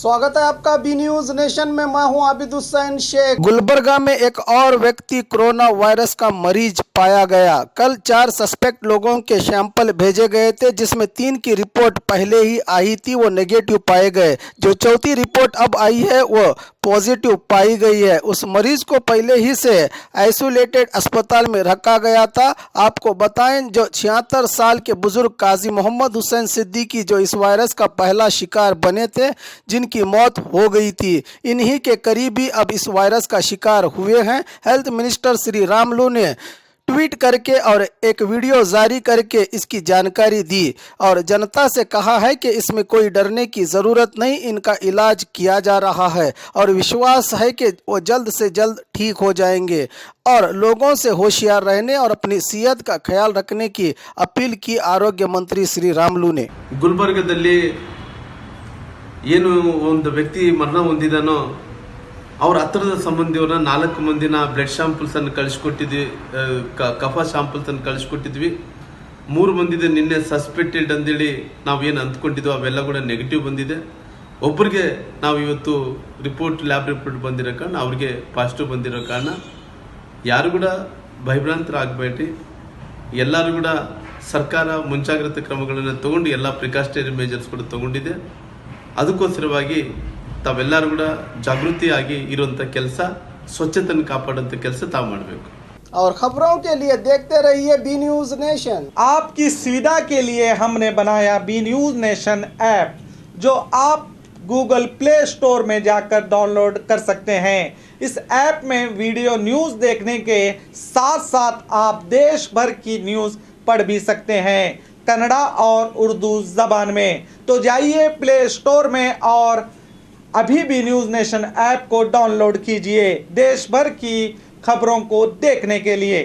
स्वागत है आपका बी न्यूज नेशन में। मैं हूं आबिद हुसैन शेख। गुलबर्गा में एक और व्यक्ति कोरोना वायरस का मरीज पाया गया। कल 4 सस्पेक्ट लोगों के सैंपल भेजे गए थे, जिसमें 3 की रिपोर्ट पहले ही आई थी, वो नेगेटिव पाए गए। जो चौथी रिपोर्ट अब आई है वो पॉजिटिव पाई गई है। उस मरीज को पहले ही से आइसोलेटेड अस्पताल में रखा गया था। आपको बताएं, जो 76 साल के बुजुर्ग काजी मोहम्मद हुसैन सिद्दीकी जो इस वायरस का पहला शिकार बने थे, जिनकी मौत हो गई थी, इन्हीं के करीबी अब इस वायरस का शिकार हुए हैं। हेल्थ मिनिस्टर श्री रामलू ने ट्वीट करके और एक वीडियो जारी करके इसकी जानकारी दी और जनता से कहा है कि इसमें कोई डरने की ज़रूरत नहीं, इनका इलाज किया जा रहा है और विश्वास है कि वो जल्द से जल्द ठीक हो जाएंगे। और लोगों से होशियार रहने और अपनी सेहत का ख्याल रखने की अपील की आरोग्य मंत्री श्री रामलू ने। ಗುಲ್ಬರ್ಗದಲ್ಲಿ ಏನು ಒಂದು ವ್ಯಕ್ತಿ ಮರಣ ಹೊಂದಿದನೋ ಅವ್ರ ಹತ್ತಿರದ ಸಂಬಂಧಿಯವರ 4 ಮಂದಿನ ಬ್ಲಡ್ ಶಾಂಪಲ್ಸ್ ಅನ್ನು ಕಳಿಸ್ಕೊಟ್ಟಿದ್ವಿ, ಕಫ ಶಾಂಪಲ್ಸ್ ಅನ್ನು ಕಳಿಸ್ಕೊಟ್ಟಿದ್ವಿ। 3 ಮಂದಿದೆ ನಿನ್ನೆ ಸಸ್ಪೆಕ್ಟೆಡ್ ಅಂತೇಳಿ ನಾವೇನು ಅಂದ್ಕೊಂಡಿದ್ವಿ ಅವೆಲ್ಲ ಕೂಡ ನೆಗೆಟಿವ್ ಬಂದಿದೆ। ಒಬ್ಬರಿಗೆ ನಾವು ಇವತ್ತು ಲ್ಯಾಬ್ ರಿಪೋರ್ಟ್ ಬಂದಿರೋ ಕಾರಣ ಅವ್ರಿಗೆ ಪಾಸಿಟಿವ್ ಬಂದಿರೋ ಕಾರಣ ಯಾರು ಕೂಡ ಭಯಭ್ರಾಂತರಾಗಬೇಡಿ। ಎಲ್ಲರೂ ಕೂಡ ಸರ್ಕಾರ ಮುಂಜಾಗ್ರತಾ ಕ್ರಮಗಳನ್ನು ತಗೊಂಡು ಎಲ್ಲ ಪ್ರಿಕಾಷನರಿ ಮೆಜರ್ಸ್ ಕೂಡ ತಗೊಂಡಿದೆ। ಅದಕ್ಕೋಸ್ಕರವಾಗಿ ತಾವೆಲ್ಲರೂ ಕೂಡ ಜಾಗೃತಿಯಾಗಿ ಇರುವಂತ ಕೆಲಸ, ಸ್ವಚ್ಛತೆಯನ್ನು ಕಾಪಾಡುವಂತ ಕೆಲಸ ತಾವು ಮಾಡಬೇಕು। और खबरों के लिए देखते रहिए बी न्यूज नेशन। आपकी सुविधा के लिए हमने बनाया बी न्यूज नेशन ऐप, जो आप गूगल प्ले स्टोर में जाकर डाउनलोड कर सकते हैं। इस ऐप में वीडियो न्यूज़ देखने के साथ साथ आप देश भर की न्यूज़ पढ़ भी सकते हैं, कन्नड़ा और उर्दू ज़बान में। तो जाइए प्ले स्टोर में और अभी भी न्यूज़ नेशन ऐप को डाउनलोड कीजिए देश भर की खबरों को देखने के लिए।